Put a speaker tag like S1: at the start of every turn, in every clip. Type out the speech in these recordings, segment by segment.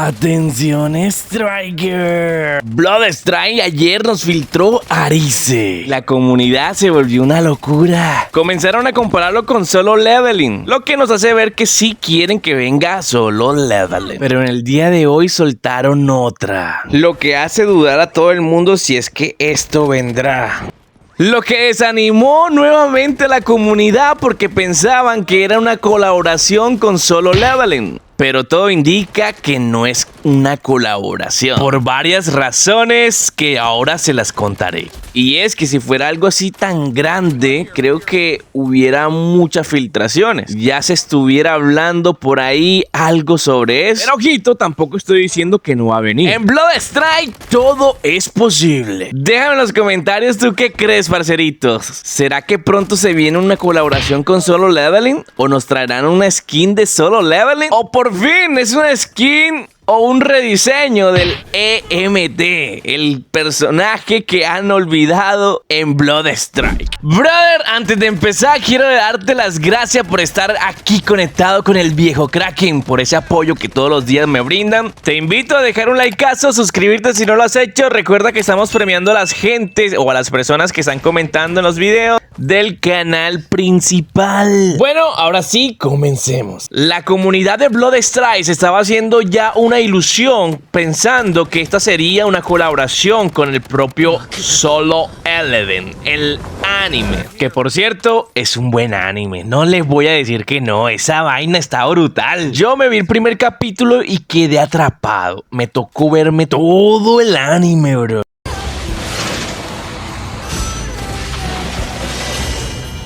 S1: Atención, Striker. Bloodstrike ayer nos filtró Arize. La comunidad se volvió una locura. Comenzaron a compararlo con Solo Leveling, lo que nos hace ver que sí quieren que venga Solo Leveling. Pero en el día de hoy soltaron otra, lo que hace dudar a todo el mundo si es que esto vendrá. Lo que desanimó nuevamente a la comunidad porque pensaban que era una colaboración con Solo Leveling. Pero todo indica que no es una colaboración, por varias razones que ahora se las contaré. Y es que si fuera algo así tan grande, creo que hubiera muchas filtraciones. Ya se estuviera hablando por ahí algo sobre eso. Pero ojito, tampoco estoy diciendo que no va a venir. En Bloodstrike todo es posible. Déjame en los comentarios tú qué crees, parceritos. ¿Será que pronto se viene una colaboración con Solo Leveling? ¿O nos traerán una skin de Solo Leveling? ¿O por fin es una skin o un rediseño del EMD, el personaje que han olvidado en Bloodstrike? Brother, antes de empezar quiero darte las gracias por estar aquí conectado con el viejo Kraken, por ese apoyo que todos los días me brindan. Te invito a dejar un likeazo, suscribirte si no lo has hecho. Recuerda que estamos premiando a las gentes o a las personas que están comentando en los videos del canal principal. Bueno, ahora sí, comencemos. La comunidad de Bloodstrike se estaba haciendo ya una ilusión pensando que esta sería una colaboración con el propio Solo Leveling, el anime, que por cierto es un buen anime, no les voy a decir que no, esa vaina está brutal. Yo me vi el primer capítulo y quedé atrapado, me tocó verme todo el anime, bro.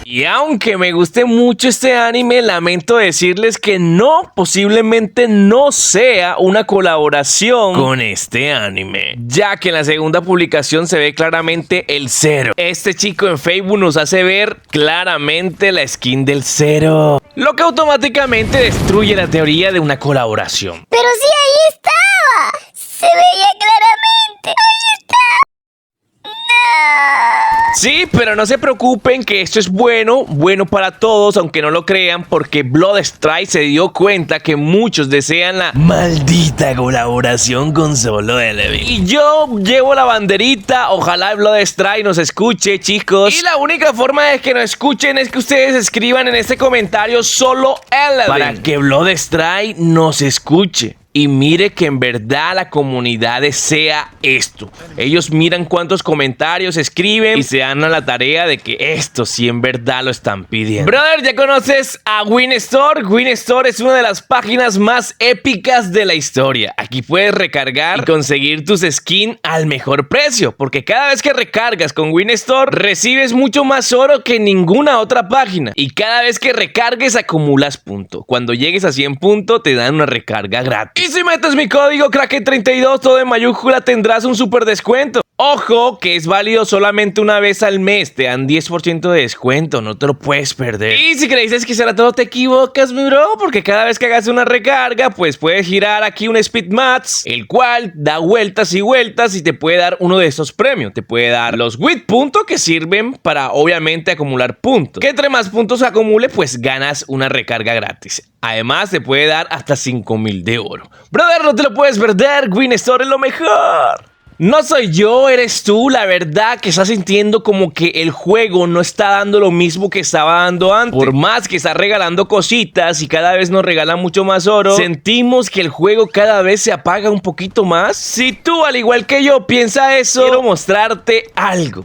S1: Y aunque me guste mucho este anime, lamento decirles que no, posiblemente no sea una colaboración con este anime, ya que en la segunda publicación se ve claramente el Zero. Este chico en Facebook nos hace ver claramente la skin del Zero, lo que automáticamente destruye la teoría de una colaboración.
S2: Pero sí, ahí estaba. Se veía claramente. Ahí está. No.
S1: Sí, pero no se preocupen que esto es bueno para todos, aunque no lo crean, porque Bloodstrike se dio cuenta que muchos desean la maldita colaboración con Solo Leveling. Y yo llevo la banderita, ojalá Bloodstrike nos escuche, chicos. Y la única forma de que nos escuchen es que ustedes escriban en este comentario Solo Leveling, para que Bloodstrike nos escuche. Y mire que en verdad la comunidad desea esto. Ellos miran cuántos comentarios escriben y se dan a la tarea de que esto sí en verdad lo están pidiendo. Brother, ¿ya conoces a WinStore? WinStore es una de las páginas más épicas de la historia. Aquí puedes recargar y conseguir tus skins al mejor precio, porque cada vez que recargas con WinStore recibes mucho más oro que ninguna otra página. Y cada vez que recargues acumulas puntos. Cuando llegues a 100 puntos te dan una recarga gratis. Y si metes mi código Kraken32 todo en mayúscula tendrás un super descuento. Ojo que es válido solamente una vez al mes, te dan 10% de descuento, no te lo puedes perder. Y si crees que será todo te equivocas, mi bro, porque cada vez que hagas una recarga pues puedes girar aquí un Speed Mats, el cual da vueltas y vueltas y te puede dar uno de estos premios. Te puede dar los WIT puntos que sirven para obviamente acumular puntos, que entre más puntos acumule pues ganas una recarga gratis. Además te puede dar hasta 5000 de oro. Brother, no te lo puedes perder, WinStore es lo mejor. No soy yo, eres tú, la verdad que estás sintiendo como que el juego no está dando lo mismo que estaba dando antes. Por más que está regalando cositas y cada vez nos regala mucho más oro, sentimos que el juego cada vez se apaga un poquito más. Si tú, al igual que yo, piensa eso, quiero mostrarte algo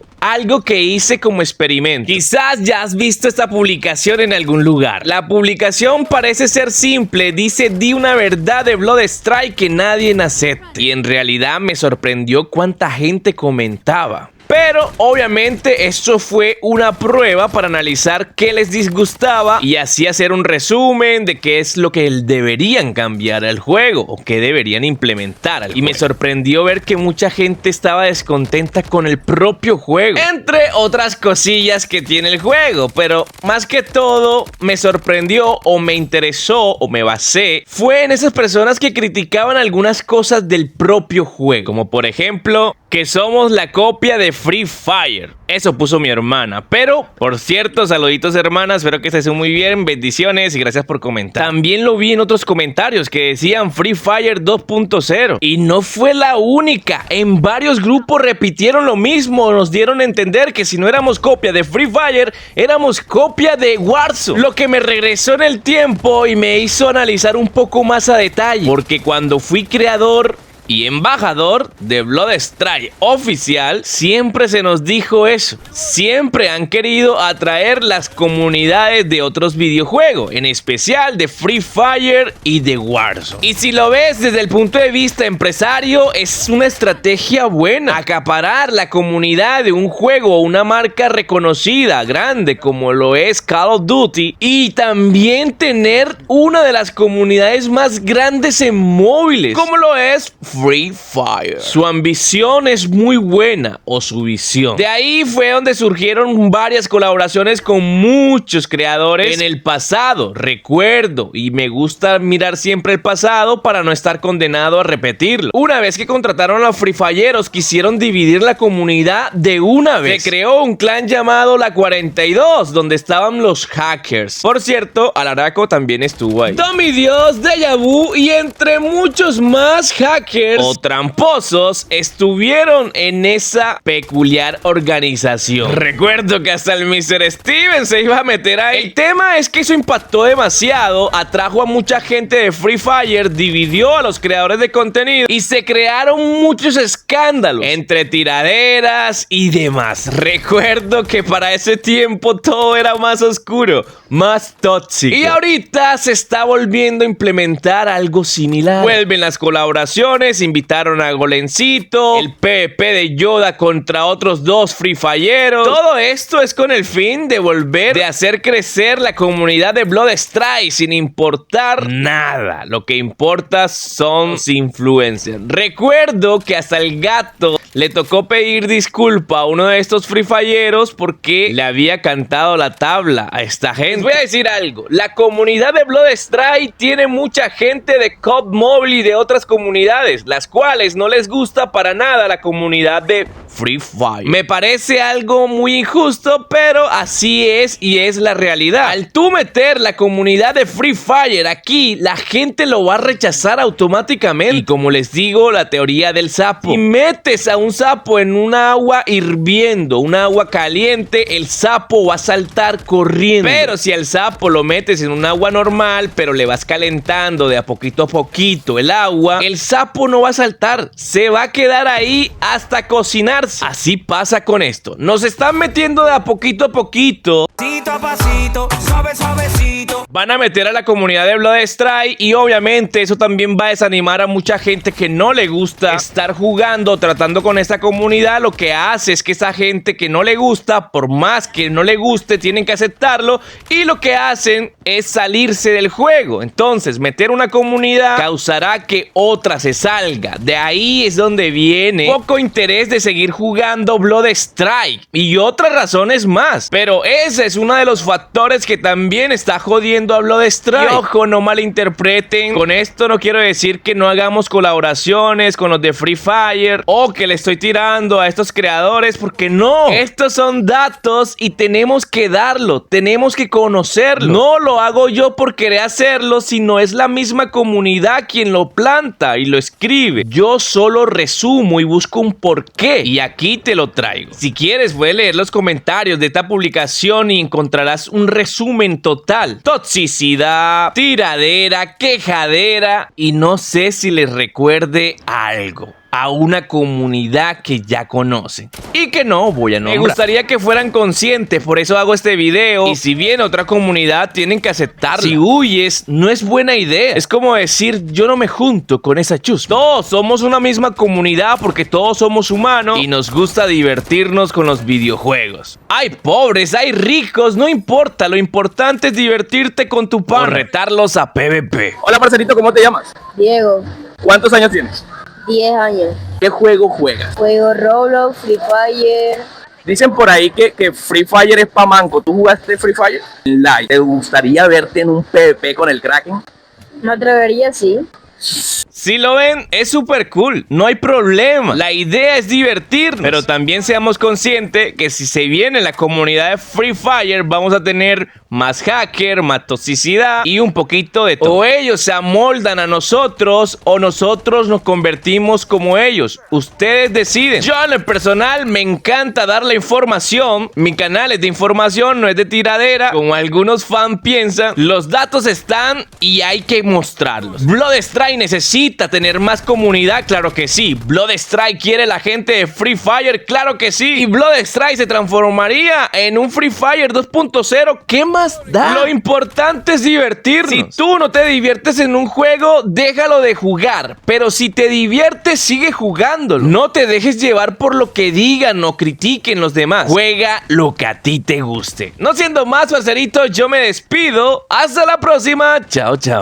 S1: que hice como experimento. Quizás ya has visto esta publicación en algún lugar. La publicación parece ser simple, dice di una verdad de Bloodstrike que nadie acepte. Y en realidad me sorprendió cuánta gente comentaba. Pero obviamente esto fue una prueba para analizar qué les disgustaba y así hacer un resumen de qué es lo que deberían cambiar al juego o qué deberían implementar al juego. Y me sorprendió ver que mucha gente estaba descontenta con el propio juego, entre otras cosillas que tiene el juego. Pero más que todo me sorprendió o me interesó o me basé fue en esas personas que criticaban algunas cosas del propio juego, como por ejemplo que somos la copia de Free Fire. Eso puso mi hermana. Pero, por cierto, saluditos hermanas, espero que estén muy bien, bendiciones y gracias por comentar. También lo vi en otros comentarios que decían Free Fire 2.0. Y no fue la única. En varios grupos repitieron lo mismo. Nos dieron a entender que si no éramos copia de Free Fire, éramos copia de Warzone. Lo que me regresó en el tiempo y me hizo analizar un poco más a detalle. Porque cuando fui creador y embajador de Bloodstrike oficial, siempre se nos dijo eso. Siempre han querido atraer las comunidades de otros videojuegos, en especial de Free Fire y de Warzone. Y si lo ves desde el punto de vista empresario, es una estrategia buena. Acaparar la comunidad de un juego o una marca reconocida, grande, como lo es Call of Duty, y también tener una de las comunidades más grandes en móviles, como lo es Free Fire. Su ambición es muy buena, o su visión. De ahí fue donde surgieron varias colaboraciones con muchos creadores en el pasado. Recuerdo, y me gusta mirar siempre el pasado para no estar condenado a repetirlo. Una vez que contrataron a los Free Fireros, quisieron dividir la comunidad de una vez. Se creó un clan llamado La 42, donde estaban los hackers. Por cierto, Alaraco también estuvo ahí. Tommy Dios, Deja Vu y entre muchos más hackers o tramposos estuvieron en esa peculiar organización. Recuerdo que hasta el Mr. Steven se iba a meter ahí. El tema es que eso impactó demasiado, atrajo a mucha gente de Free Fire, dividió a los creadores de contenido y se crearon muchos escándalos entre tiraderas y demás. Recuerdo que para ese tiempo todo era más oscuro, más tóxico. Y ahorita se está volviendo a implementar algo similar. Vuelven las colaboraciones, invitaron a Golencito, el PvP de Yoda contra otros dos Free Fireros. Todo esto es con el fin de volver de hacer crecer la comunidad de Bloodstrike sin importar nada. Lo que importa son los influencers. Recuerdo que hasta el gato le tocó pedir disculpa a uno de estos Free Fireros porque le había cantado la tabla a esta gente. Les voy a decir algo. La comunidad de Bloodstrike tiene mucha gente de COD Mobile y de otras comunidades, las cuales no les gusta para nada la comunidad de Free Fire. Me parece algo muy injusto, pero así es y es la realidad. Al tú meter la comunidad de Free Fire aquí, la gente lo va a rechazar automáticamente. Y como les digo, la teoría del sapo. Si metes a un sapo en un agua hirviendo, un agua caliente, el sapo va a saltar corriendo. Pero si al sapo lo metes en un agua normal, pero le vas calentando de a poquito el agua, el sapo no va a saltar, se va a quedar ahí hasta cocinarse. Así pasa con esto. Nos están metiendo de a poquito, pasito a pasito, suavecito. Van a meter a la comunidad de Bloodstrike y obviamente eso también va a desanimar a mucha gente que no le gusta estar jugando, tratando con esta comunidad. Lo que hace es que esa gente que no le gusta, por más que no le guste, tienen que aceptarlo y lo que hacen es salirse del juego. Entonces, meter una comunidad causará que otra se salga. De ahí es donde viene poco interés de seguir jugando Bloodstrike y otras razones más. Pero ese es uno de los factores que también está jodiendo a Bloodstrike. Y ojo, no malinterpreten. Con esto no quiero decir que no hagamos colaboraciones con los de Free Fire o que le estoy tirando a estos creadores, porque no. Estos son datos y tenemos que darlo, tenemos que conocerlo. No lo hago yo por querer hacerlo, sino es la misma comunidad quien lo planta y lo escribe. Yo solo resumo y busco un porqué y aquí te lo traigo. Si quieres puedes leer los comentarios de esta publicación y encontrarás un resumen total. Toxicidad, tiradera, quejadera y no sé si les recuerde algo a una comunidad que ya conocen y que no voy a nombrar. Me gustaría que fueran conscientes, por eso hago este video. Y si viene otra comunidad, tienen que aceptarla. Si huyes, no es buena idea. Es como decir, yo no me junto con esa chusma. Todos somos una misma comunidad porque todos somos humanos y nos gusta divertirnos con los videojuegos. Hay pobres, hay ricos, no importa. Lo importante es divertirte con tu pan. O retarlos a PvP.
S3: Hola, parcerito, ¿cómo te llamas?
S4: Diego,
S3: ¿Cuántos años tienes?
S4: 10 años.
S3: ¿Qué juego juegas?
S4: Juego Roblox, Free Fire.
S3: Dicen por ahí que Free Fire es pa' manco. ¿Tú jugaste Free Fire Live? ¿Te gustaría verte en un PvP con el Kraken?
S4: Me atrevería, sí.
S1: Si lo ven, es súper cool, no hay problema. La idea es divertirnos, pero también seamos conscientes que si se viene la comunidad de Free Fire, vamos a tener más hacker, más toxicidad y un poquito de todo. O ellos se amoldan a nosotros o nosotros nos convertimos como ellos. Ustedes deciden. Yo en el personal me encanta dar la información. Mi canal es de información, no es de tiradera, como algunos fans piensan. Los datos están y hay que mostrarlos. Bloodstrike necesita tener más comunidad, claro que sí. Bloodstrike quiere la gente de Free Fire, claro que sí. Y Bloodstrike se transformaría en un Free Fire 2.0. ¿Qué más da? Lo importante es divertirnos. Si tú no te diviertes en un juego, déjalo de jugar. Pero si te diviertes, sigue jugándolo. No te dejes llevar por lo que digan o critiquen los demás. Juega lo que a ti te guste. No siendo más, parcerito, yo me despido. Hasta la próxima. Chao, chao.